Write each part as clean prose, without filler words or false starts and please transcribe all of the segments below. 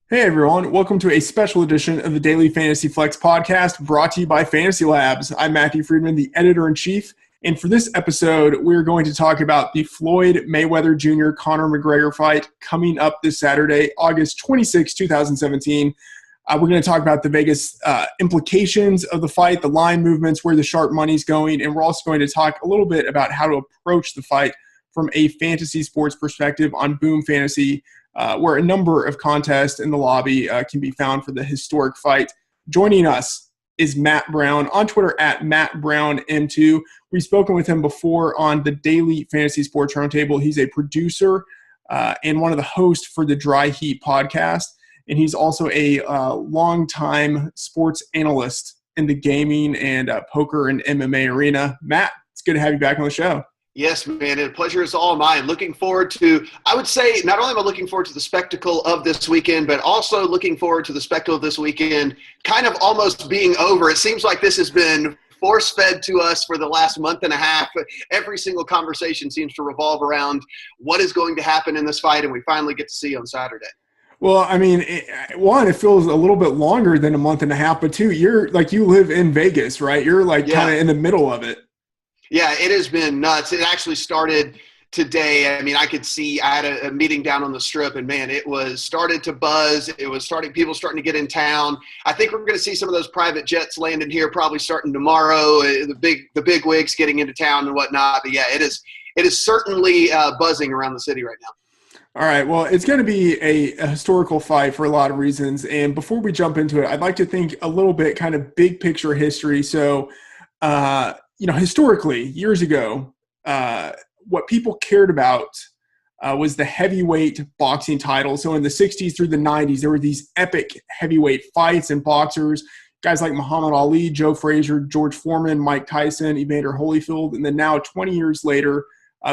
Hey everyone, welcome to a special edition of the Daily Fantasy Flex podcast brought to you by FantasyLabs. I'm Matthew Freedman, the editor-in-chief, and for this episode, we're going to talk about the Floyd Mayweather Jr. Conor McGregor fight coming up this Saturday, August 26, 2017. We're going to talk about the Vegas implications of the fight, the line movements, where the sharp money's going, and we're also going to talk a little bit about how to approach the fight from a fantasy sports perspective on Boom Fantasy, where a number of contests in the lobby can be found for the historic fight. Joining us is Matt Brown on Twitter at MattBrownM2. We've spoken with him before on the Daily Fantasy Sports Roundtable. He's a producer and one of the hosts for the Dry Heat podcast, and he's also a longtime sports analyst in the gaming and poker and MMA arena. Matt, it's good to have you back on the show. Yes, man, and pleasure is all mine. Looking forward to, I would say, not only am I looking forward to the spectacle of this weekend, but also looking forward to the spectacle of this weekend kind of almost being over. It seems like this has been force-fed to us for the last month and a half. Every single conversation seems to revolve around what is going to happen in this fight, and we finally get to see on Saturday. Well, I mean, it feels a little bit longer than a month and a half, but two, you live in Vegas, right? You're kind of in the middle of it. Yeah, it has been nuts. It actually started today. I mean, I could see I had a meeting down on the Strip, and man, it was started to buzz. It was people starting to get in town. I think we're going to see some of those private jets landing here probably starting tomorrow. The big wigs getting into town and whatnot. But yeah, it is certainly buzzing around the city right now. All right. Well, it's going to be a historical fight for a lot of reasons. And before we jump into it, I'd like to think a little bit kind of big picture history. So, historically, years ago, what people cared about was the heavyweight boxing title. So in the 60s through the 90s, there were these epic heavyweight fights and boxers, guys like Muhammad Ali, Joe Frazier, George Foreman, Mike Tyson, Evander Holyfield. And then now 20 years later,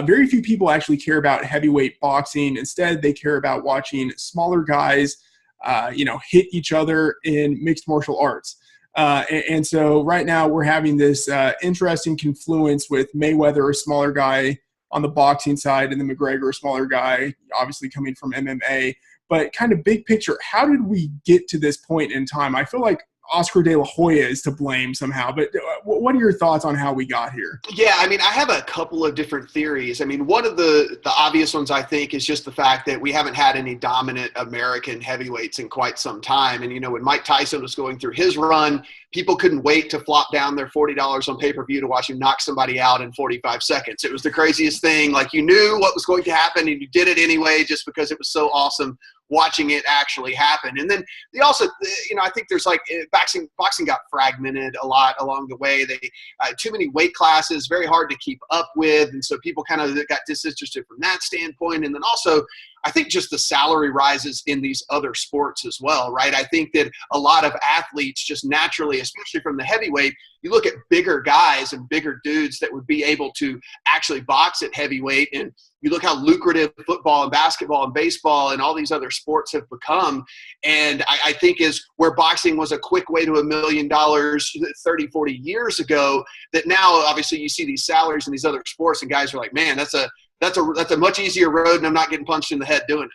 very few people actually care about heavyweight boxing. Instead, they care about watching smaller guys, hit each other in mixed martial arts. And so right now we're having this interesting confluence with Mayweather, a smaller guy on the boxing side, and then McGregor, a smaller guy, obviously coming from MMA. But kind of big picture, how did we get to this point in time? I feel like Oscar De La Hoya is to blame somehow, but what are your thoughts on how we got here? Yeah, I mean, I have a couple of different theories. I mean, one of the obvious ones, I think, is just the fact that we haven't had any dominant American heavyweights in quite some time. And, when Mike Tyson was going through his run, people couldn't wait to flop down their $40 on pay-per-view to watch him knock somebody out in 45 seconds. It was the craziest thing. Like, you knew what was going to happen, and you did it anyway just because it was so awesome watching it actually happen. And then they also, I think there's boxing got fragmented a lot along the way. They too many weight classes, very hard to keep up with. And so people kind of got disinterested from that standpoint. And then also, I think just the salary rises in these other sports as well, right? I think that a lot of athletes just naturally, especially from the heavyweight, you look at bigger guys and bigger dudes that would be able to actually box at heavyweight, and you look how lucrative football and basketball and baseball and all these other sports have become. And I think is where boxing was a quick way to $1 million 30, 40 years ago, that now obviously you see these salaries in these other sports and guys are like, man, that's a much easier road, and I'm not getting punched in the head doing it.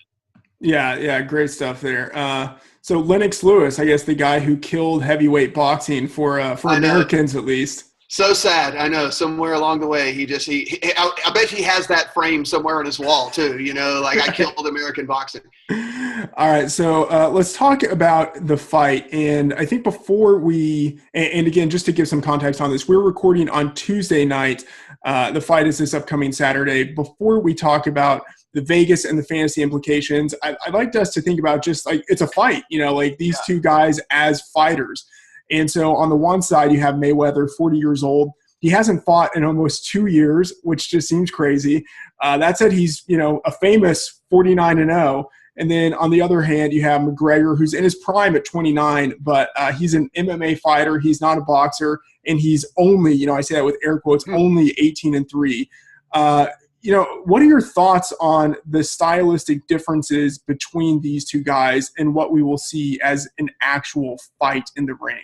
Yeah, great stuff there. So Lennox Lewis, I guess the guy who killed heavyweight boxing for Americans at least. So sad. I know. Somewhere along the way, I bet he has that frame somewhere on his wall too. Like I killed American boxing. All right. So let's talk about the fight. And I think before and again, just to give some context on this, we're recording on Tuesday night. The fight is this upcoming Saturday. Before we talk about the Vegas and the fantasy implications, I'd like us to think about just like it's a fight, like these two guys as fighters. And so on the one side, you have Mayweather, 40 years old. He hasn't fought in almost 2 years, which just seems crazy. That said, he's, a famous 49-0. And then on the other hand, you have McGregor, who's in his prime at 29, but he's an MMA fighter. He's not a boxer. And he's only, I say that with air quotes, only 18-3. What are your thoughts on the stylistic differences between these two guys and what we will see as an actual fight in the ring?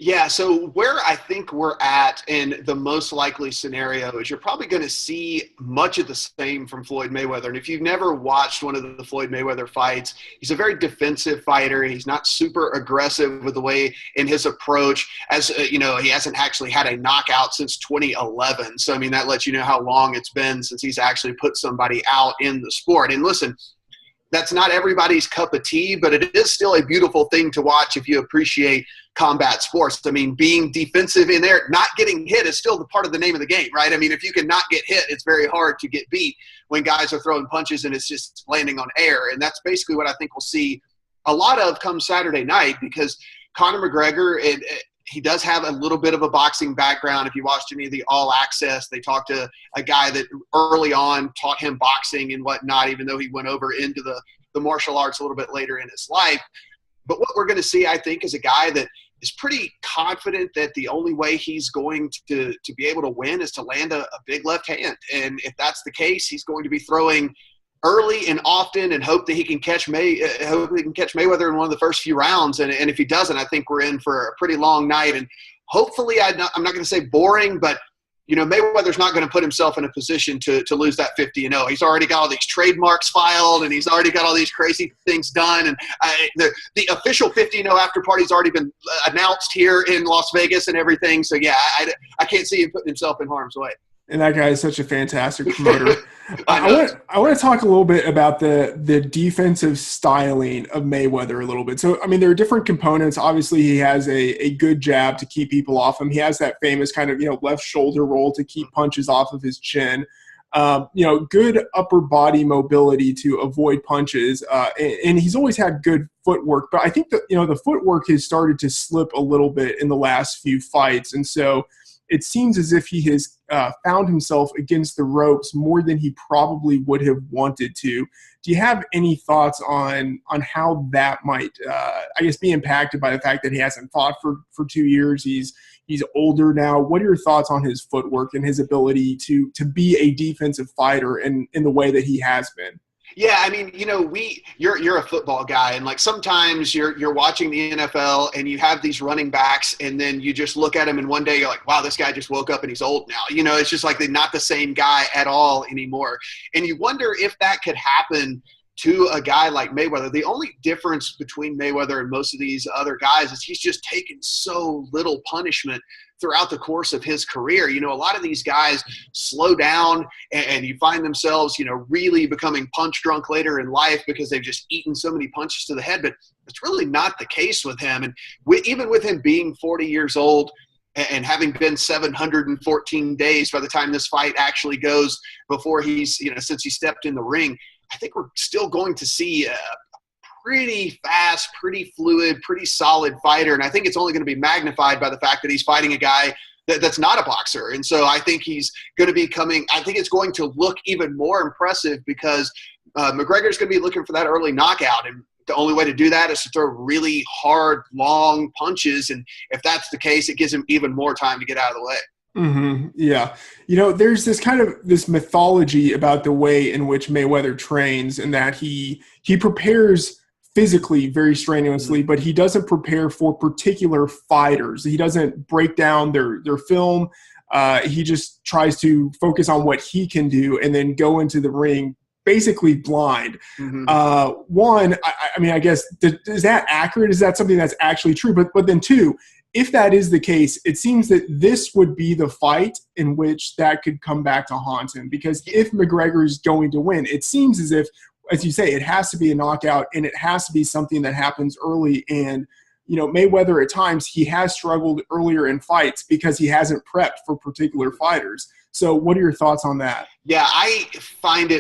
Yeah, so where I think we're at in the most likely scenario is you're probably going to see much of the same from Floyd Mayweather. And if you've never watched one of the Floyd Mayweather fights, he's a very defensive fighter. He's not super aggressive with the way in his approach. As he hasn't actually had a knockout since 2011. So, I mean, that lets you know how long it's been since he's actually put somebody out in the sport. And listen, that's not everybody's cup of tea, but it is still a beautiful thing to watch if you appreciate combat sports. I mean, being defensive in there, not getting hit is still the part of the name of the game, right? I mean, if you can not get hit, it's very hard to get beat when guys are throwing punches and it's just landing on air. And that's basically what I think we'll see a lot of come Saturday night, because Conor McGregor, he does have a little bit of a boxing background. If you watched any of the All Access, they talked to a guy that early on taught him boxing and whatnot, even though he went over into the martial arts a little bit later in his life. But what we're going to see, I think, is a guy that is pretty confident that the only way he's going to be able to win is to land a big left hand. And if that's the case, he's going to be throwing early and often and hope that he can catch Mayweather in one of the first few rounds. And if he doesn't, I think we're in for a pretty long night. And hopefully, I'm not going to say boring, but Mayweather's not going to put himself in a position to lose that 50-0. He's already got all these trademarks filed, and he's already got all these crazy things done. And the official 50-0 after party's already been announced here in Las Vegas and everything. So, yeah, I can't see him putting himself in harm's way. And that guy is such a fantastic promoter. I want to talk a little bit about the defensive styling of Mayweather a little bit. So, I mean, there are different components. Obviously, he has a good jab to keep people off him. He has that famous kind of, left shoulder roll to keep punches off of his chin. Good upper body mobility to avoid punches. And he's always had good footwork. But I think that, the footwork has started to slip a little bit in the last few fights. And so it seems as if he has found himself against the ropes more than he probably would have wanted to. Do you have any thoughts on how that might, be impacted by the fact that he hasn't fought for 2 years? He's older now. What are your thoughts on his footwork and his ability to be a defensive fighter in the way that he has been? Yeah, I mean, you're a football guy, and like sometimes you're watching the NFL and you have these running backs, and then you just look at him and one day you're like, wow, this guy just woke up and he's old now. It's just like they're not the same guy at all anymore. And you wonder if that could happen to a guy like Mayweather. The only difference between Mayweather and most of these other guys is he's just taken so little punishment throughout the course of his career. A lot of these guys slow down and you find themselves, really becoming punch drunk later in life because they've just eaten so many punches to the head. But it's really not the case with him. And even with him being 40 years old and having been 714 days by the time this fight actually goes before he's, since he stepped in the ring, I think we're still going to see a pretty fast, pretty fluid, pretty solid fighter. And I think it's only going to be magnified by the fact that he's fighting a guy that's not a boxer. And so I think he's going to be I think it's going to look even more impressive because McGregor's going to be looking for that early knockout. And the only way to do that is to throw really hard, long punches. And if that's the case, it gives him even more time to get out of the way. Mm-hmm. Yeah. There's this mythology about the way in which Mayweather trains, and that he prepares physically very strenuously, but he doesn't prepare for particular fighters. He doesn't break down their film. He just tries to focus on what he can do and then go into the ring basically blind. Mm-hmm. I guess, is that accurate? Is that something that's actually true? But then two, if that is the case, it seems that this would be the fight in which that could come back to haunt him. Because if McGregor is going to win, it seems as if, as you say, it has to be a knockout and it has to be something that happens early. And, Mayweather at times, he has struggled earlier in fights because he hasn't prepped for particular fighters. So what are your thoughts on that? Yeah, I would find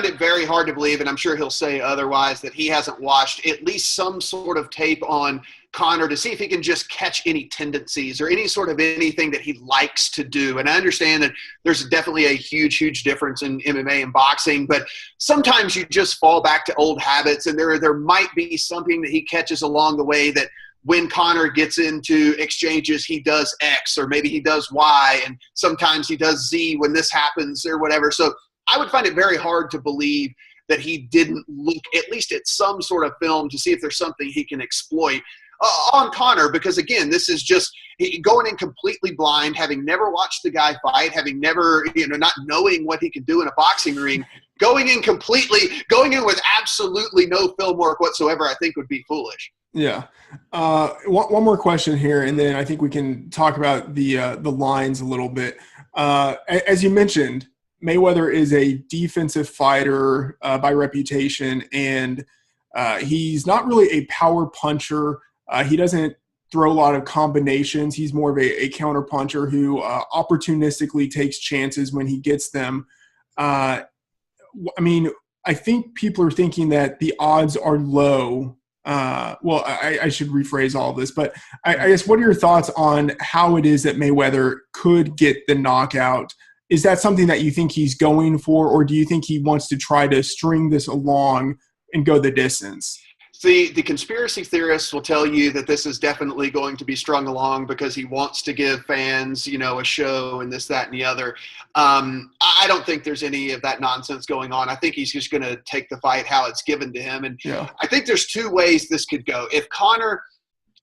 it very hard to believe, and I'm sure he'll say otherwise, that he hasn't watched at least some sort of tape on Conor to see if he can just catch any tendencies or any sort of anything that he likes to do. And I understand that there's definitely a huge, huge difference in MMA and boxing, but sometimes you just fall back to old habits, and there might be something that he catches along the way that when Conor gets into exchanges, he does X, or maybe he does Y, and sometimes he does Z when this happens or whatever. So I would find it very hard to believe that he didn't look at least at some sort of film to see if there's something he can exploit. on Conor, because again, this is just going in completely blind, having never watched the guy fight, having never, not knowing what he can do in a boxing ring, going in with absolutely no film work whatsoever, I think would be foolish. Yeah. One more question here, and then I think we can talk about the lines a little bit. As you mentioned, Mayweather is a defensive fighter by reputation, and he's not really a power puncher. He doesn't throw a lot of combinations. He's more of a counter puncher who opportunistically takes chances when he gets them. I think people are thinking that the odds are low. I should rephrase all of this, but I guess what are your thoughts on how it is that Mayweather could get the knockout? Is that something that you think he's going for, or do you think he wants to try to string this along and go the distance? The conspiracy theorists will tell you that this is definitely going to be strung along because he wants to give fans, a show and this, that, and the other. I don't think there's any of that nonsense going on. I think he's just going to take the fight how it's given to him. And yeah. I think there's two ways this could go. If Conor,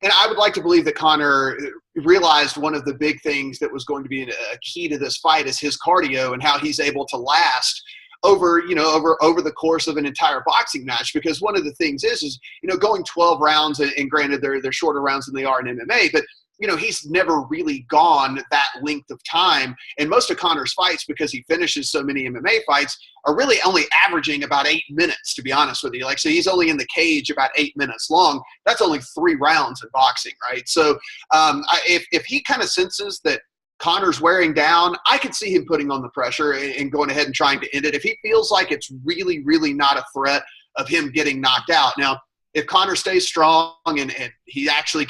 and I would like to believe that Conor realized one of the big things that was going to be a key to this fight is his cardio and how he's able to last over the course of an entire boxing match. Because one of the things is going 12 rounds, and granted they're shorter rounds than they are in MMA, but he's never really gone that length of time. And most of Conor's fights, because he finishes so many MMA fights, are really only averaging about 8 minutes, to be honest with you. So he's only in the cage about 8 minutes long. That's only 3 rounds in boxing, right? So if he kind of senses that Conor's wearing down, I could see him putting on the pressure and going ahead and trying to end it if he feels like it's really, really not a threat of him getting knocked out. Now, if Conor stays strong and he actually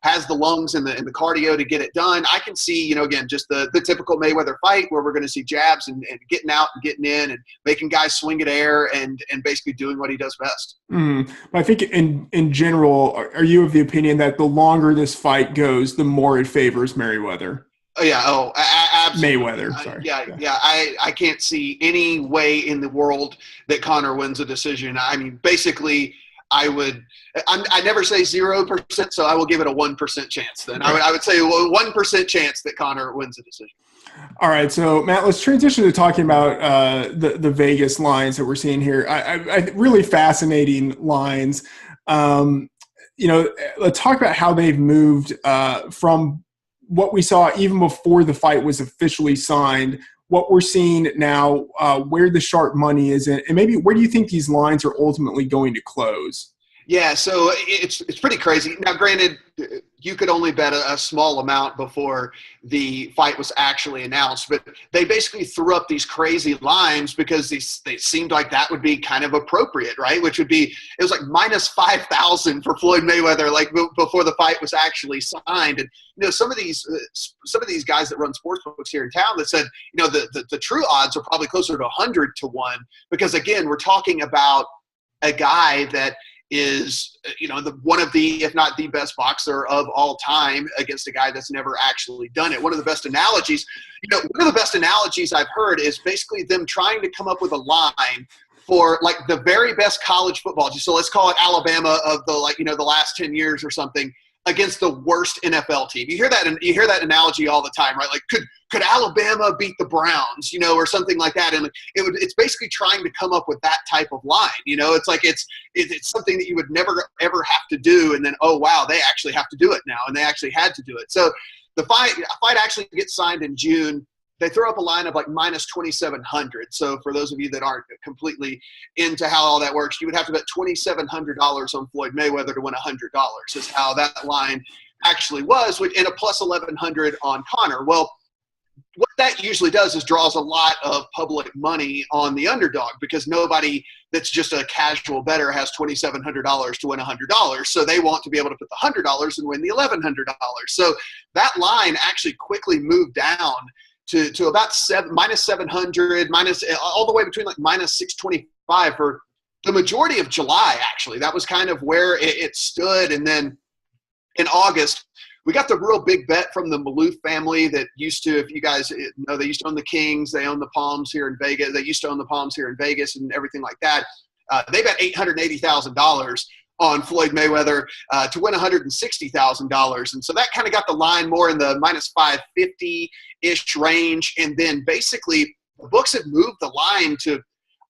has the lungs and the cardio to get it done, I can see, again, just the typical Mayweather fight where we're going to see jabs and getting out and getting in and making guys swing at air and basically doing what he does best. I think in general, are you of the opinion that the longer this fight goes, the more it favors Mayweather? Oh, yeah. Absolutely. Mayweather. Sorry. Yeah. I can't see any way in the world that Conor wins a decision. I mean, basically, I never say 0%, so I will give it a 1% chance. Then I would say a 1% chance that Conor wins a decision. All right, so Matt, let's transition to talking about the Vegas lines that we're seeing here. I really fascinating lines. Let's talk about how they've moved from what we saw even before the fight was officially signed, what we're seeing now, where the sharp money is, and maybe where do you think these lines are ultimately going to close? Yeah, so it's pretty crazy. Now, granted, you could only bet a small amount before the fight was actually announced, but they basically threw up these crazy lines because they seemed like that would be kind of appropriate, right? Which would be, it was like minus 5,000 for Floyd Mayweather, like before the fight was actually signed. And some of these guys that run sports books here in town that said, the true odds are probably closer to 100 to 1, because again, we're talking about a guy that is, one of the, if not the best boxer of all time against a guy that's never actually done it. One of the best analogies I've heard is basically them trying to come up with a line for like the very best college football. So let's call it Alabama of the last 10 years or something, against the worst NFL team. You hear that analogy all the time, right? Like could Alabama beat the Browns, or something like that? And it's basically trying to come up with that type of line. It's like it's something that you would never ever have to do, and then oh wow, they actually have to do it now, and they actually had to do it. So the fight actually gets signed in June. They throw up a line of like minus 2,700. So for those of you that aren't completely into how all that works, you would have to bet $2,700 on Floyd Mayweather to win $100 is how that line actually was, and a plus 1,100 on Conor. Well, what that usually does is draws a lot of public money on the underdog, because nobody that's just a casual bettor has $2,700 to win $100. So they want to be able to put the $100 and win the $1,100. So that line actually quickly moved down to about minus 700, all the way between like minus 625 for the majority of July, actually. That was kind of where it stood. And then in August, we got the real big bet from the Maloof family that used to, if you guys know, they used to own the Kings. They own the Palms here in Vegas. They used to own the Palms here in Vegas and everything like that. They bet $880,000 on Floyd Mayweather to win $160,000. And so that kind of got the line more in the minus 550-ish range. And then basically the books have moved the line to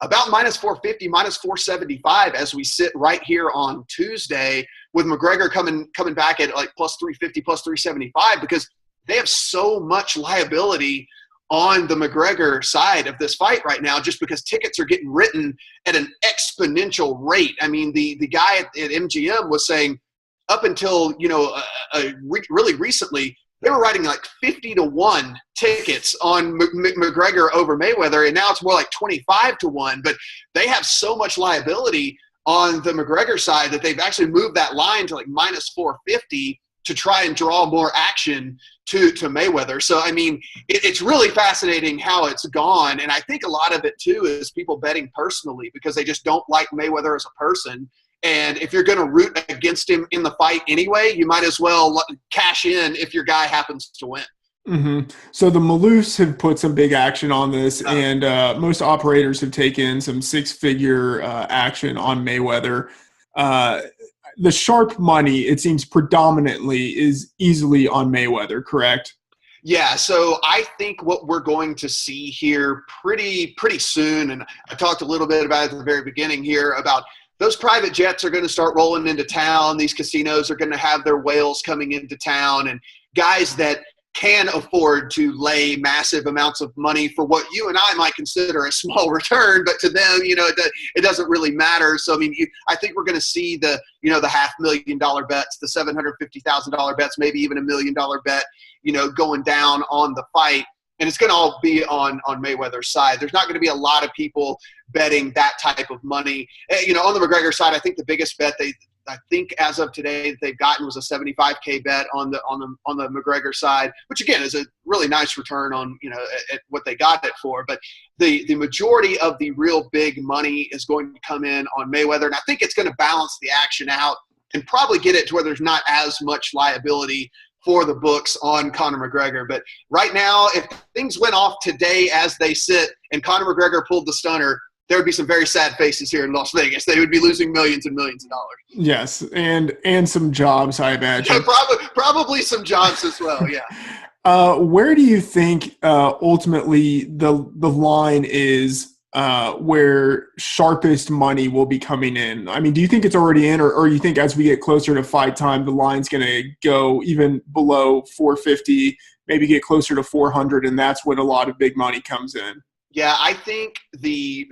about minus 450, minus 475 as we sit right here on Tuesday, with McGregor coming back at like plus 350, plus 375, because they have so much liability on the McGregor side of this fight right now, just because tickets are getting written at an exponential rate. I mean, the guy at MGM was saying up until, really recently, they were writing like 50-1 tickets on McGregor over Mayweather, and now it's more like 25-1. But they have so much liability on the McGregor side that they've actually moved that line to like minus 450 to try and draw more action to Mayweather. So, I mean, it's really fascinating how it's gone. And I think a lot of it, too, is people betting personally because they just don't like Mayweather as a person. And if you're going to root against him in the fight anyway, you might as well cash in if your guy happens to win. Mm-hmm. So the Maloofs have put some big action on this, and most operators have taken some six-figure action on Mayweather. The sharp money, it seems predominantly, is easily on Mayweather, correct? Yeah, so I think what we're going to see here pretty soon, and I talked a little bit about it at the very beginning here, about those private jets are going to start rolling into town. These casinos are going to have their whales coming into town, and guys that can afford to lay massive amounts of money for what you and I might consider a small return, but to them, it doesn't really matter. So, I mean, I think we're going to see the $500,000 bets, the $750,000 bets, maybe even $1 million bet, going down on the fight. And it's going to all be on Mayweather's side. There's not going to be a lot of people betting that type of money. On the McGregor side, I think the biggest bet I think as of today that they've gotten was a $75K bet on the McGregor side, which again is a really nice return on at what they got it for. But the majority of the real big money is going to come in on Mayweather, and I think it's going to balance the action out and probably get it to where there's not as much liability for the books on Conor McGregor. But right now, if things went off today as they sit and Conor McGregor pulled the stunner, there would be some very sad faces here in Las Vegas. They would be losing millions and millions of dollars. Yes, and some jobs, I imagine. Yeah, probably some jobs as well, yeah. Where do you think ultimately the line is where sharpest money will be coming in? I mean, do you think it's already in, or you think as we get closer to fight time, the line's going to go even below 450, maybe get closer to 400, and that's when a lot of big money comes in? Yeah, I think the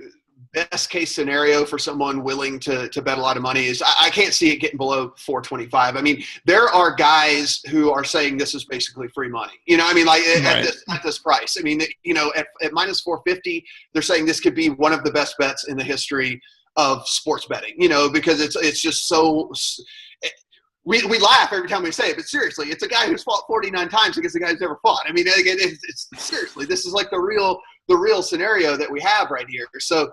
best case scenario for someone willing to bet a lot of money is I can't see it getting below 425. I mean, there are guys who are saying this is basically free money. Right. At this price. I mean, at minus 450, they're saying this could be one of the best bets in the history of sports betting, because it's just so – we laugh every time we say it, but seriously, it's a guy who's fought 49 times against a guy who's never fought. I mean, it's seriously, this is like the real scenario that we have right here. So,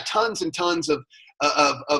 tons and tons of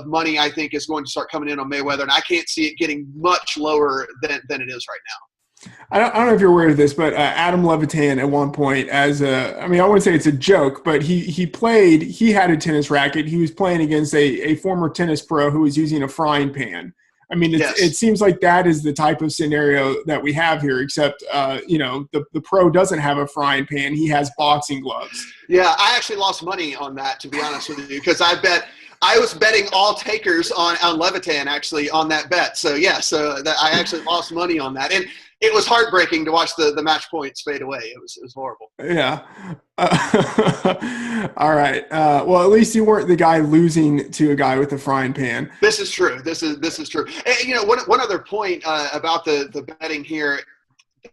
money, I think, is going to start coming in on Mayweather, and I can't see it getting much lower than it is right now. I don't know if you're aware of this, but Adam Levitan at one point, I wouldn't say it's a joke, but he had a tennis racket. He was playing against a former tennis pro who was using a frying pan. I mean, It seems like that is the type of scenario that we have here, except, the pro doesn't have a frying pan. He has boxing gloves. Yeah, I actually lost money on that, to be honest with you, because I was betting all takers on Levitan, actually, on that bet. So, I actually lost money on that. And it was heartbreaking to watch the match points fade away. It was horrible. Yeah. All right. Well, at least you weren't the guy losing to a guy with a frying pan. This is true. This is true. And, one other point about the betting here,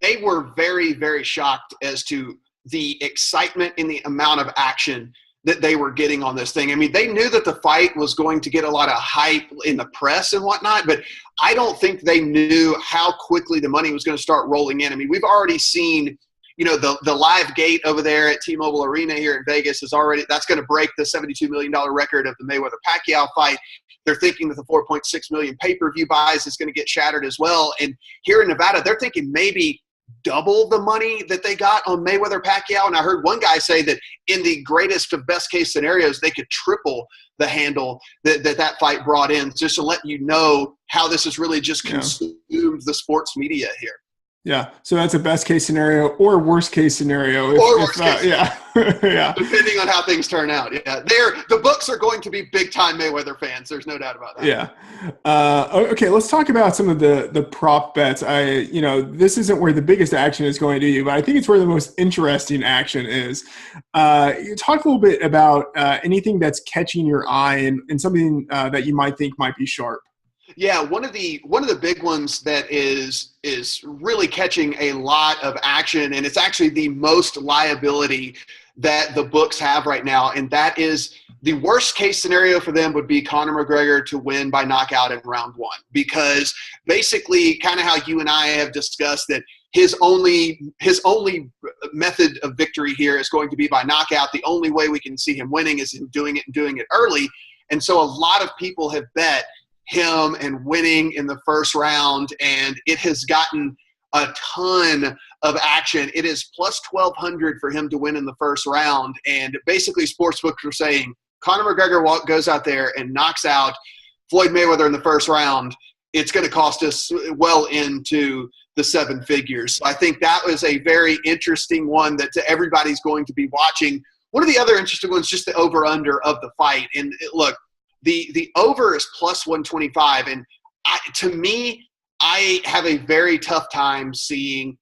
they were very, very shocked as to the excitement and the amount of action that they were getting on this thing. I mean, they knew that the fight was going to get a lot of hype in the press and whatnot, but I don't think they knew how quickly the money was going to start rolling in. I mean, we've already seen, the live gate over there at T-Mobile Arena here in Vegas that's going to break the $72 million record of the Mayweather-Pacquiao fight. They're thinking that the 4.6 million pay-per-view buys is going to get shattered as well. And here in Nevada, they're thinking maybe double the money that they got on Mayweather Pacquiao. And I heard one guy say that in the greatest of best case scenarios, they could triple the handle that fight brought in, just to let you know how this has really just consumed the sports media here. Yeah, so that's a best case scenario or worst case scenario. Yeah, depending on how things turn out. Yeah, the books are going to be big time Mayweather fans. There's no doubt about that. Yeah. Okay, let's talk about some of the prop bets. This isn't where the biggest action is going to be, but I think it's where the most interesting action is. Talk a little bit about anything that's catching your eye and something that you might think might be sharp. Yeah, one of the big ones that is really catching a lot of action, and it's actually the most liability that the books have right now, and that is the worst case scenario for them would be Conor McGregor to win by knockout in round 1, because basically kind of how you and I have discussed that his only method of victory here is going to be by knockout. The only way we can see him winning is him doing it early, and so a lot of people have bet him and winning in the first round, and it has gotten a ton of action. It is plus 1,200 for him to win in the first round, and basically sportsbooks are saying Conor McGregor goes out there and knocks out Floyd Mayweather in the first round. It's going to cost us well into the 7 figures. So I think that was a very interesting one that everybody's going to be watching. One of the other interesting ones, just the over-under of the fight. And look, the over is plus 125, and to me, I have a very tough time seeing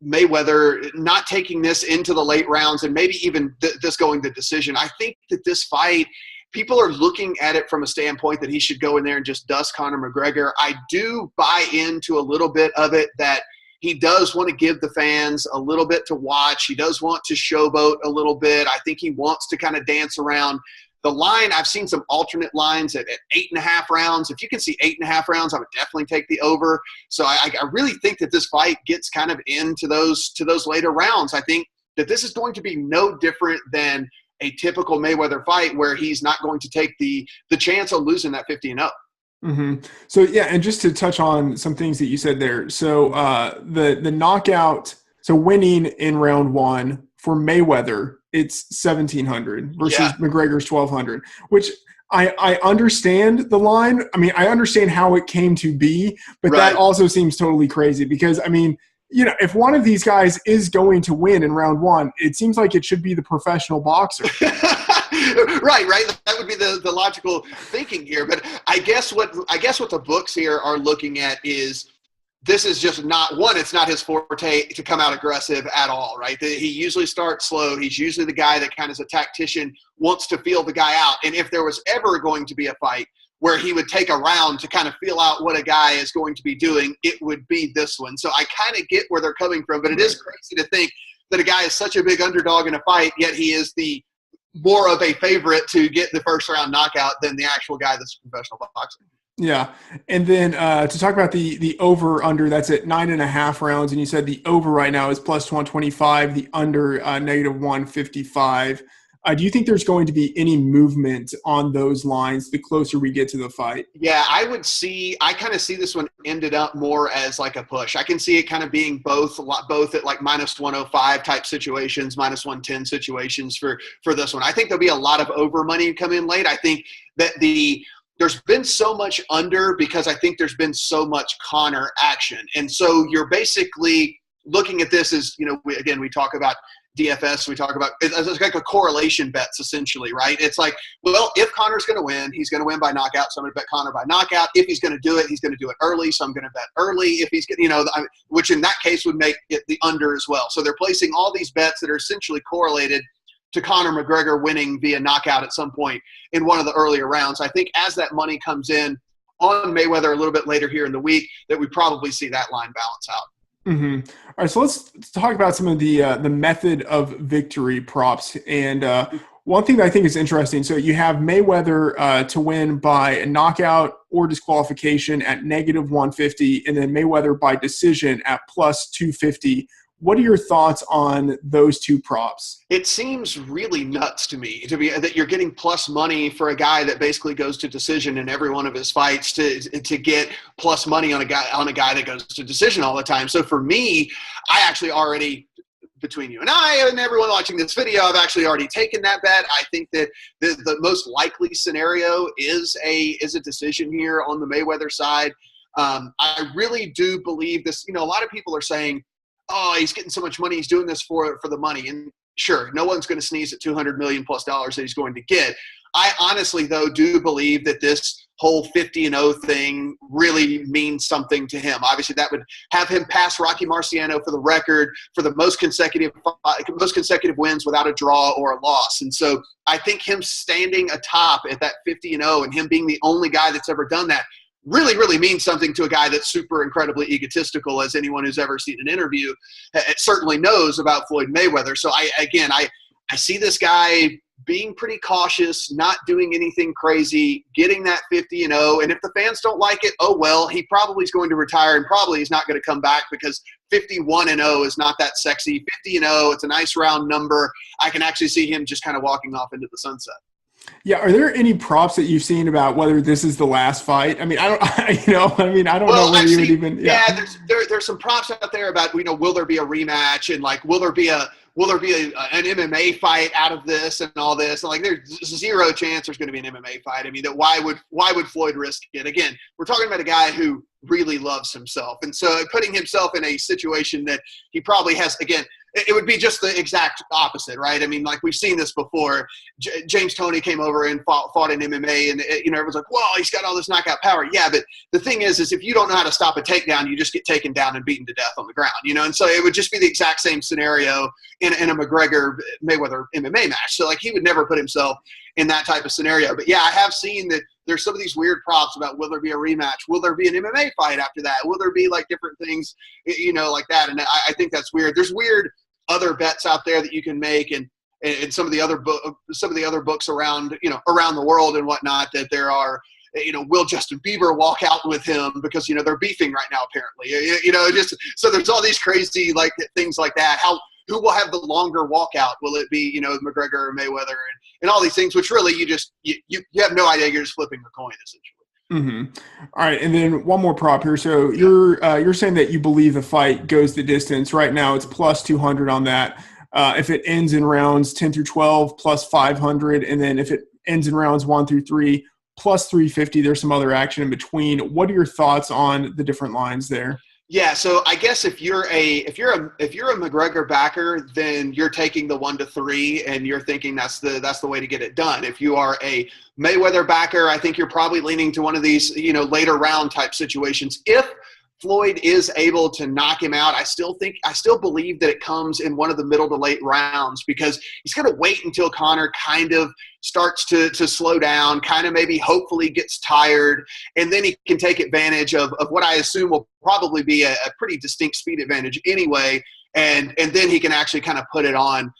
Mayweather not taking this into the late rounds and maybe even this going to decision. I think that this fight, people are looking at it from a standpoint that he should go in there and just dust Conor McGregor. I do buy into a little bit of it that he does want to give the fans a little bit to watch. He does want to showboat a little bit. I think he wants to kind of dance around the line. I've seen some alternate lines at 8.5 rounds. If you can see 8.5 rounds, I would definitely take the over. So I really think that this fight gets kind of into those later rounds. I think that this is going to be no different than a typical Mayweather fight where he's not going to take the chance of losing that 50-0. Mm-hmm. So yeah, and just to touch on some things that you said there. So the knockout, so winning in round 1 for Mayweather, it's 1,700 versus McGregor's 1,200, which I understand the line. I mean, I understand how it came to be, but that also seems totally crazy because, I mean, if one of these guys is going to win in round 1, it seems like it should be the professional boxer. Right. That would be the logical thinking here. But I guess what the books here are looking at is this is just not one. It's not his forte to come out aggressive at all, right? He usually starts slow. He's usually the guy that kind of is a tactician, wants to feel the guy out. And if there was ever going to be a fight where he would take a round to kind of feel out what a guy is going to be doing, it would be this one. So I kind of get where they're coming from, but it is crazy to think that a guy is such a big underdog in a fight, yet he is the more of a favorite to get the first round knockout than the actual guy that's a professional boxer. Yeah. And then to talk about the over under, that's at 9.5 rounds. And you said the over right now is plus 125, the under negative 155. Do you think there's going to be any movement on those lines the closer we get to the fight? Yeah, I kind of see this one ended up more as like a push. I can see it kind of being both at like minus 105 type situations, minus 110 situations for this one. I think there'll be a lot of over money come in late. I think that there's been so much under because I think there's been so much Conor action. And so you're basically looking at this as, we talk about DFS, we talk about it's like a correlation bets essentially, right? It's like, well, if Conor's going to win, he's going to win by knockout, so I'm going to bet Conor by knockout. If he's going to do it, he's going to do it early, so I'm going to bet early. If he's, which in that case would make it the under as well. So they're placing all these bets that are essentially correlated to Conor McGregor winning via knockout at some point in one of the earlier rounds. I think as that money comes in on Mayweather a little bit later here in the week, that we probably see that line balance out. Mm-hmm. All right, so let's talk about some of the method of victory props. And one thing that I think is interesting, so you have Mayweather to win by a knockout or disqualification at negative 150, and then Mayweather by decision at plus 250. What are your thoughts on those two props? It seems really nuts to me that you're getting plus money for a guy that basically goes to decision in every one of his fights to get plus money on a guy that goes to decision all the time. So for me, I actually already, between you and I and everyone watching this video, I've actually already taken that bet. I think that the most likely scenario is a decision here on the Mayweather side. I really do believe this. A lot of people are saying, oh, he's getting so much money, he's doing this for the money. And sure, no one's going to sneeze at $200 million plus that he's going to get. I honestly, though, do believe that this whole 50-0 thing really means something to him. Obviously, that would have him pass Rocky Marciano for the record for the most consecutive wins without a draw or a loss. And so I think him standing atop at that 50-0 and him being the only guy that's ever done that really, really means something to a guy that's super incredibly egotistical, as anyone who's ever seen an interview certainly knows about Floyd Mayweather. So I see this guy being pretty cautious, not doing anything crazy, getting that 50-0. And if the fans don't like it, oh, well, he probably is going to retire and probably he's not going to come back because 51-0 is not that sexy. 50-0, it's a nice round number. I can actually see him just kind of walking off into the sunset. Yeah. Are there any props that you've seen about whether this is the last fight? I mean, I don't know whether you would even. Yeah, there's some props out there about, will there be a rematch and like, will there be an MMA fight out of this and all this? And like, there's zero chance there's going to be an MMA fight. I mean, why would Floyd risk it? Again, we're talking about a guy who really loves himself. And so putting himself in a situation that he probably has, again, it would be just the exact opposite, right? I mean, like we've seen this before. James Toney came over and fought in MMA, and everyone's like, "Whoa, he's got all this knockout power." Yeah, but the thing is if you don't know how to stop a takedown, you just get taken down and beaten to death on the ground, And so it would just be the exact same scenario in a McGregor Mayweather MMA match. So like he would never put himself in that type of scenario. But yeah, I have seen that there's some of these weird props about will there be a rematch? Will there be an MMA fight after that? Will there be like different things, like that? And I think that's weird. There's weird other bets out there that you can make, and some of the other books around around the world and whatnot, that there are, will Justin Bieber walk out with him because they're beefing right now apparently, just so there's all these crazy like things like that. Who will have the longer walkout? Will it be McGregor or Mayweather and all these things, which really you have no idea. You're just flipping the coin essentially. Mm-hmm. All right, and then one more prop here. So you're saying that you believe the fight goes the distance. Right now, it's plus 200 on that. If it ends in rounds 10 through 12, plus 500, and then if it ends in rounds 1 through 3, plus 350. There's some other action in between. What are your thoughts on the different lines there? Yeah, so I guess if you're a McGregor backer, then you're taking the 1 to 3 and you're thinking that's the way to get it done. If you are a Mayweather backer, I think you're probably leaning to one of these, later round type situations. If Floyd is able to knock him out, I still believe that it comes in one of the middle to late rounds, because he's going to wait until Conor kind of starts to slow down, kind of maybe hopefully gets tired, and then he can take advantage of what I assume will probably be a pretty distinct speed advantage anyway, and then he can actually kind of put it on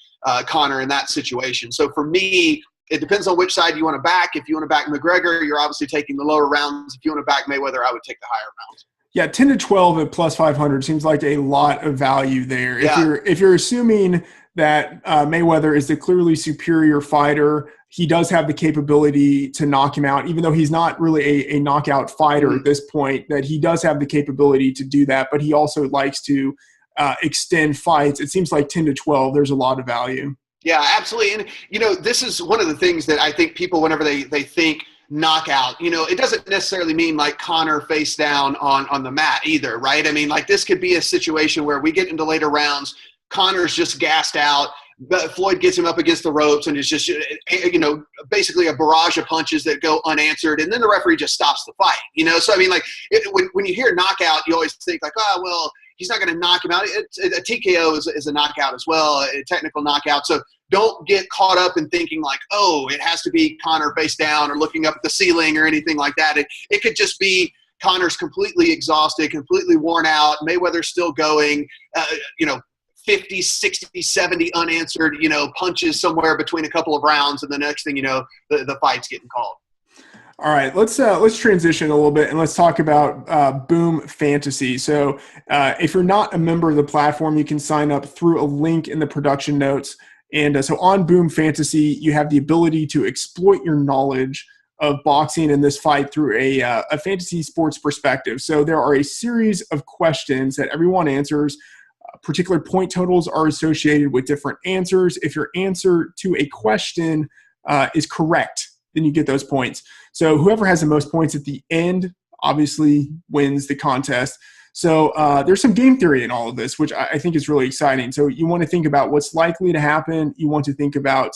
Conor in that situation. So for me, it depends on which side you want to back. If you want to back McGregor, you're obviously taking the lower rounds. If you want to back Mayweather, I would take the higher rounds. Yeah, 10 to 12 at plus 500 seems like a lot of value there. Yeah. If you're assuming that Mayweather is the clearly superior fighter, he does have the capability to knock him out, even though he's not really a knockout fighter at this point, that he does have the capability to do that, but he also likes to extend fights. It seems like 10 to 12, there's a lot of value. Yeah, absolutely. And, this is one of the things that I think people, whenever they think knockout, it doesn't necessarily mean like Conor face down on the mat either, right? I mean, like this could be a situation where we get into later rounds, Conor's just gassed out, but Floyd gets him up against the ropes and it's just, basically a barrage of punches that go unanswered, and then the referee just stops the fight, So, I mean, like when you hear knockout, you always think like, oh, well, he's not going to knock him out. A TKO is a knockout as well, a technical knockout. So don't get caught up in thinking like, oh, it has to be Conor face down or looking up at the ceiling or anything like that. It could just be Conor's completely exhausted, completely worn out. Mayweather's still going, 50, 60, 70 unanswered, punches somewhere between a couple of rounds. And the next thing you know, the fight's getting called. All right, let's transition a little bit and let's talk about Boom Fantasy. So if you're not a member of the platform, you can sign up through a link in the production notes. And so on Boom Fantasy, you have the ability to exploit your knowledge of boxing in this fight through a fantasy sports perspective. So there are a series of questions that everyone answers. Particular point totals are associated with different answers. If your answer to a question is correct, then you get those points. So whoever has the most points at the end obviously wins the contest. So there's some game theory in all of this, which I think is really exciting. So you want to think about what's likely to happen. You want to think about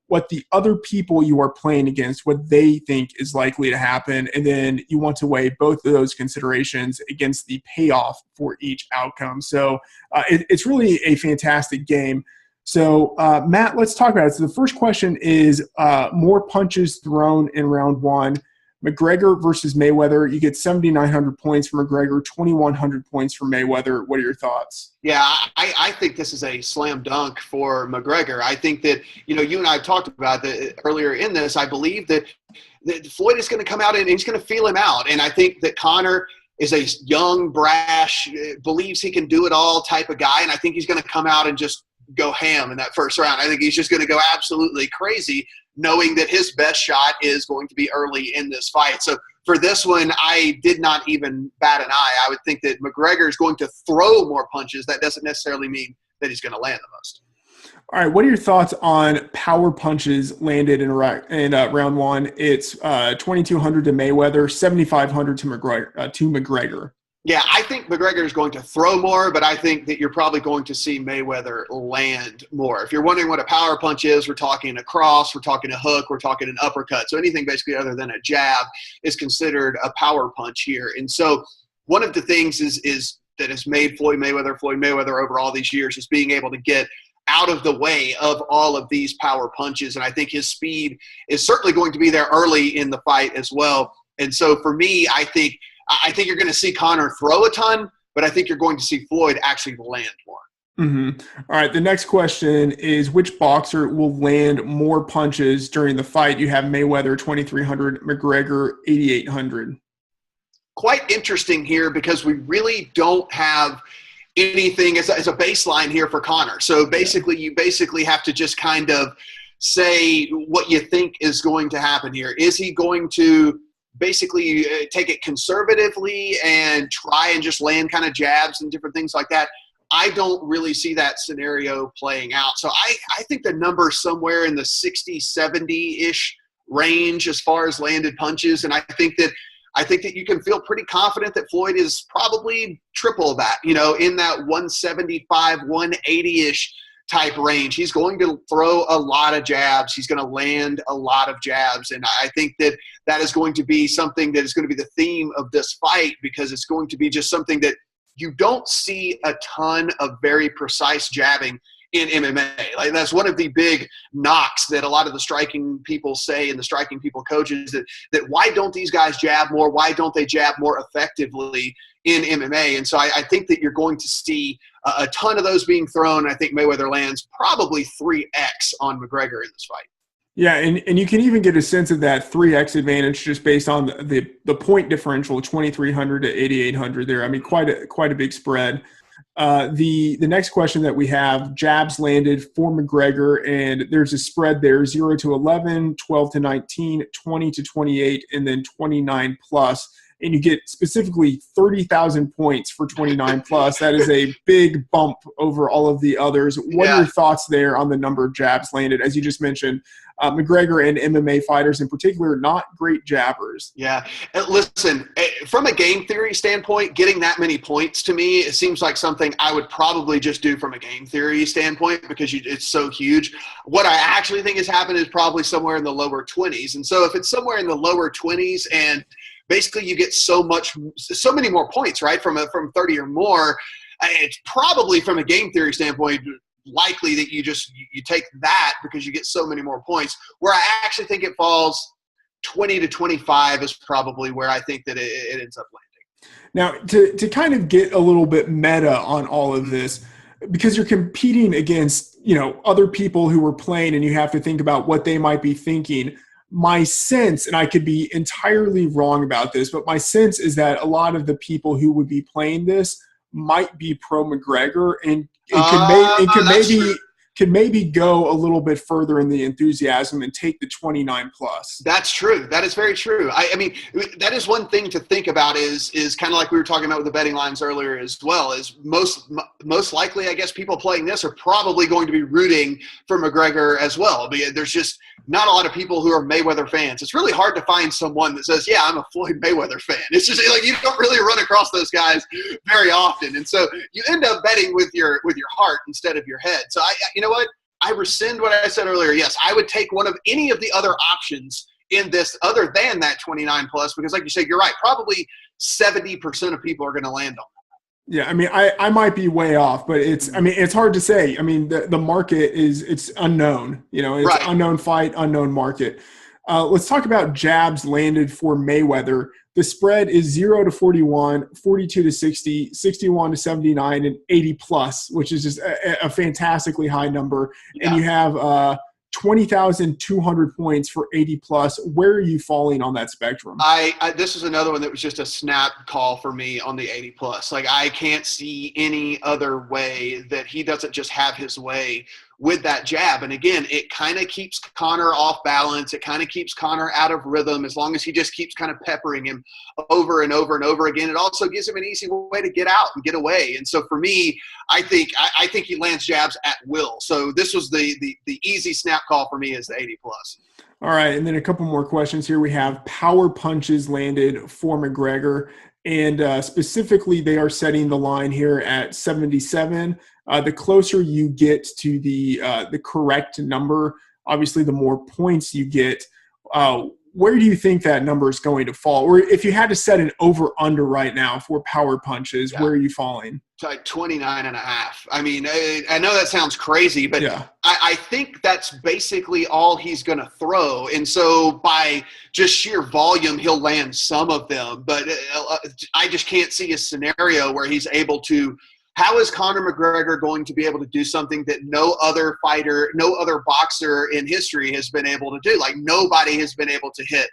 what the other people you are playing against, what they think is likely to happen. And then you want to weigh both of those considerations against the payoff for each outcome. So it's really a fantastic game. So, Matt, let's talk about it. So the first question is more punches thrown in round one. McGregor versus Mayweather. You get 7,900 points for McGregor, 2,100 points for Mayweather. What are your thoughts? Yeah, I think this is a slam dunk for McGregor. I think that, you and I talked about that earlier in this. I believe that Floyd is going to come out and he's going to feel him out. And I think that Conor is a young, brash, believes he can do it all type of guy. And I think he's going to come out and just go ham in that first round. I think he's just going to go absolutely crazy, knowing that his best shot is going to be early in this fight. So for this one, I did not even bat an eye. I would think that McGregor is going to throw more punches. That doesn't necessarily mean that he's going to land the most. All right, what are your thoughts on power punches landed in round one? It's 2,200 to Mayweather, 7,500 to McGregor. Yeah, I think McGregor is going to throw more, but I think that you're probably going to see Mayweather land more. If you're wondering what a power punch is, we're talking a cross, we're talking a hook, we're talking an uppercut. So anything basically other than a jab is considered a power punch here. And so one of the things is that has made Floyd Mayweather over all these years is being able to get out of the way of all of these power punches. And I think his speed is certainly going to be there early in the fight as well. And so for me, I think you're going to see Conor throw a ton, but I think you're going to see Floyd actually land more. Mm-hmm. All right. The next question is which boxer will land more punches during the fight? You have Mayweather 2,300, McGregor 8,800. Quite interesting here because we really don't have anything as a baseline here for Conor. So basically, you have to just kind of say what you think is going to happen here. Is he going to basically take it conservatively and try and just land kind of jabs and different things like that? I don't really see that scenario playing out. So I think the number is somewhere in the 60, 70-ish range as far as landed punches. And I think that you can feel pretty confident that Floyd is probably triple that, in that 175, 180-ish type range. He's going to throw a lot of jabs. He's going to land a lot of jabs. And I think that is going to be something that is going to be the theme of this fight because it's going to be just something that you don't see a ton of very precise jabbing in MMA. Like that's one of the big knocks that a lot of the striking people say and the striking people coaches that why don't these guys jab more? Why don't they jab more effectively in MMA? And so I think that you're going to see a ton of those being thrown. I think Mayweather lands probably 3x on McGregor in this fight. Yeah, and you can even get a sense of that 3x advantage just based on the point differential, 2,300 to 8,800 there. I mean, quite a big spread. The next question that we have, jabs landed for McGregor, and there's a spread there, 0 to 11, 12 to 19, 20 to 28, and then 29 plus. And you get specifically 30,000 points for 29 plus. That is a big bump over all of the others. What are your thoughts there on the number of jabs landed? As you just mentioned, McGregor and MMA fighters in particular, not great jabbers. Yeah. Listen, from a game theory standpoint, getting that many points to me, it seems like something I would probably just do from a game theory standpoint because it's so huge. What I actually think has happened is probably somewhere in the lower 20s. And so if it's somewhere in the lower 20s and basically you get so many more points, right, from 30 or more, it's probably from a game theory standpoint likely that you take that because you get so many more points. Where I actually think it falls 20 to 25 is probably where I think that it ends up landing. Now, to kind of get a little bit meta on all of this, because you're competing against, other people who are playing and you have to think about what they might be thinking. my sense, and I could be entirely wrong about this, but my sense is that a lot of the people who would be playing this might be pro McGregor, and could maybe go a little bit further in the enthusiasm and take the 29 plus. That's true. That is very true. I mean, that is one thing to think about is kind of like we were talking about with the betting lines earlier as well, is most likely, I guess, people playing this are probably going to be rooting for McGregor as well. There's just not a lot of people who are Mayweather fans. It's really hard to find someone that says, yeah, I'm a Floyd Mayweather fan. It's just like you don't really run across those guys very often. And so you end up betting with your heart instead of your head. So you know what? I rescind what I said earlier. Yes, I would take one of any of the other options in this other than that 29 plus, because like you said, you're right. Probably 70% of people are going to land on that. Yeah, I mean, I might be way off, but it's hard to say. I mean, the market it's unknown. It's right. Unknown fight, unknown market. Let's talk about jabs landed for Mayweather. The spread is 0 to 41, 42 to 60, 61 to 79, and 80 plus, which is just a fantastically high number. Yeah. And you have 20,200 points for 80 plus. Where are you falling on that spectrum? This is another one that was just a snap call for me on the 80 plus. Like, I can't see any other way that he doesn't just have his way with that jab. And again, it kind of keeps Conor off balance. It kind of keeps Conor out of rhythm as long as he just keeps kind of peppering him over and over and over again. It also gives him an easy way to get out and get away. And so for me, I think he lands jabs at will. So this was the easy snap call for me is the 80 plus. All right. And then a couple more questions here. We have power punches landed for McGregor. And specifically, they are setting the line here at 77. The closer you get to the correct number, obviously, the more points you get. Where do you think that number is going to fall? Or if you had to set an over-under right now for power punches, where are you falling? It's like 29 and a half. I mean, I know that sounds crazy, but yeah. I think that's basically all he's going to throw. And so by just sheer volume, he'll land some of them. But I just can't see a scenario where he's able to. How is Conor McGregor going to be able to do something that no other fighter, no other boxer in history has been able to do? Like, nobody has been able to hit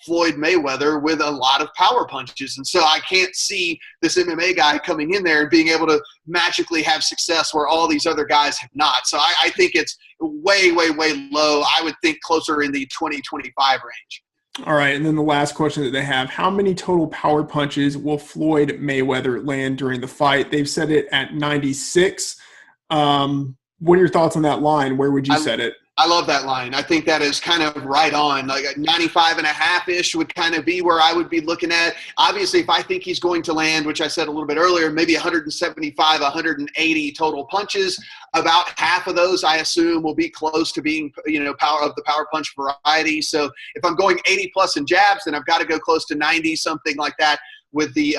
Floyd Mayweather with a lot of power punches. And so I can't see this MMA guy coming in there and being able to magically have success where all these other guys have not. So I think it's way, way, way low. I would think closer in the 20, 25 range. All right, and then the last question that they have, how many total power punches will Floyd Mayweather land during the fight? They've set it at 96. What are your thoughts on that line? Where would you set it? I love that line. I think that is kind of right on. Like 95 and a half-ish would kind of be where I would be looking at. Obviously, if I think he's going to land, which I said a little bit earlier, maybe 175, 180 total punches, about half of those I assume will be close to being, power of the power punch variety. So if I'm going 80 plus in jabs, then I've got to go close to 90, something like that with the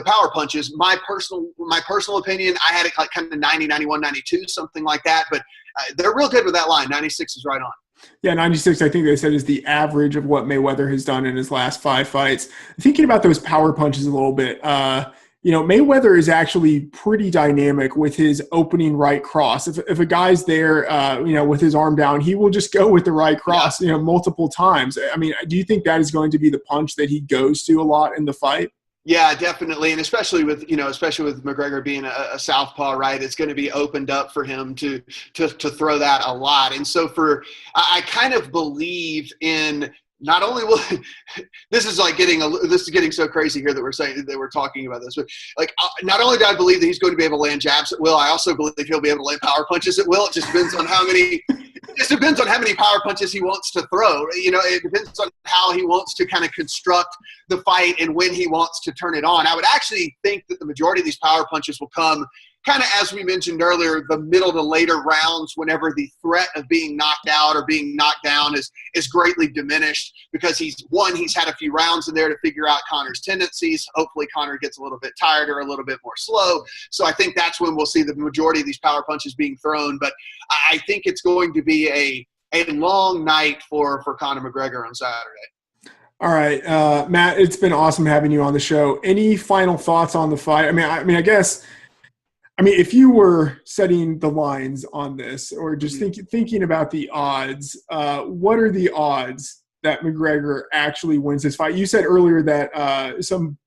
power punches. My personal opinion, I had it like kind of 90, 91, 92, something like that. But they're real good with that line. 96 is right on. Yeah, 96, I think they said, is the average of what Mayweather has done in his last 5 fights. Thinking about those power punches a little bit, Mayweather is actually pretty dynamic with his opening right cross. If a guy's there, with his arm down, he will just go with the right cross, multiple times. I mean, do you think that is going to be the punch that he goes to a lot in the fight? Yeah, definitely. And especially with McGregor being a southpaw, right, it's going to be opened up for him to throw that a lot. And so I kind of believe in not only will this is getting so crazy here that we're saying that we're talking about this, but like not only do I believe that he's going to be able to land jabs at will, I also believe he'll be able to land power punches at will. It just depends on how many. It just depends on how many power punches he wants to throw. It depends on how he wants to kind of construct the fight and when he wants to turn it on. I would actually think that the majority of these power punches will come kind of, as we mentioned earlier, the middle to later rounds, whenever the threat of being knocked out or being knocked down is greatly diminished, because he's had a few rounds in there to figure out Conor's tendencies. Hopefully Conor gets a little bit tired or a little bit more slow. So I think that's when we'll see the majority of these power punches being thrown. But I think it's going to be a long night for Conor McGregor on Saturday. All right, Matt, it's been awesome having you on the show. Any final thoughts on the fight? I mean, I guess I mean, if you were setting the lines on this, or just thinking about the odds, what are the odds that McGregor actually wins this fight? You said earlier that some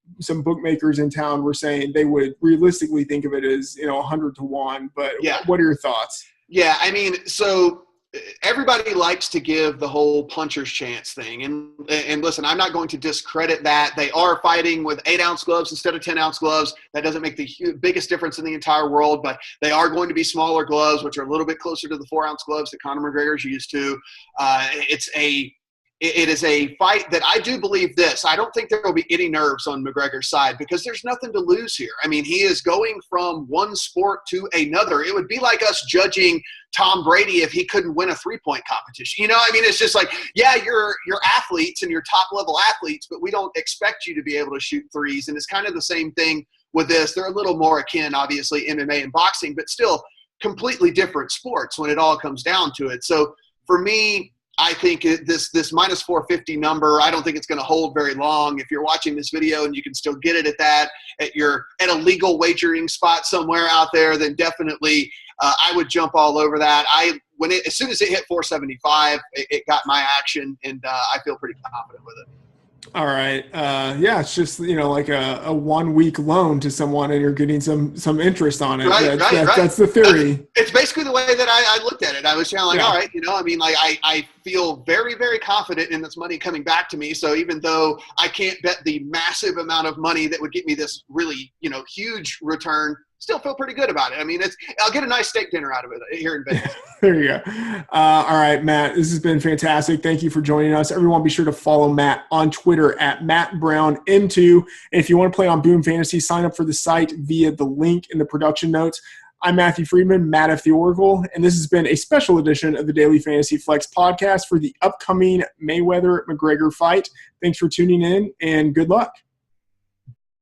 bookmakers in town were saying they would realistically think of it as 100-1. But what are your thoughts? Yeah, I mean, so everybody likes to give the whole puncher's chance thing. And listen, I'm not going to discredit that. They are fighting with 8-ounce gloves instead of 10-ounce gloves. That doesn't make the biggest difference in the entire world, but they are going to be smaller gloves, which are a little bit closer to the 4-ounce gloves that Conor McGregor is used to. It is a fight that I do believe this. I don't think there will be any nerves on McGregor's side because there's nothing to lose here. I mean, he is going from one sport to another. It would be like us judging Tom Brady if he couldn't win a three-point competition. I mean, it's just like, yeah, you're athletes and you're top-level athletes, but we don't expect you to be able to shoot threes. And it's kind of the same thing with this. They're a little more akin, obviously, MMA and boxing, but still completely different sports when it all comes down to it. So for me, I think this minus 450 number, I don't think it's going to hold very long. If you're watching this video and you can still get it at a legal wagering spot somewhere out there, then definitely I would jump all over that. As soon as it hit 475, it got my action, and I feel pretty confident with it. All right. It's just, like a 1 week loan to someone and you're getting some interest on it. Right. That's the theory. It's basically the way that I looked at it. I was kind of like, all right, I mean, like I feel very, very confident in this money coming back to me. So even though I can't bet the massive amount of money that would get me this really, huge return, still feel pretty good about it. I mean, I'll get a nice steak dinner out of it here in Vegas. There you go. All right, Matt, this has been fantastic. Thank you for joining us. Everyone, be sure to follow Matt on Twitter at MattBrownM2. And if you want to play on Boom Fantasy, sign up for the site via the link in the production notes. I'm Matthew Freedman, Matt F. the Oracle, and this has been a special edition of the Daily Fantasy Flex podcast for the upcoming Mayweather-McGregor fight. Thanks for tuning in, and good luck.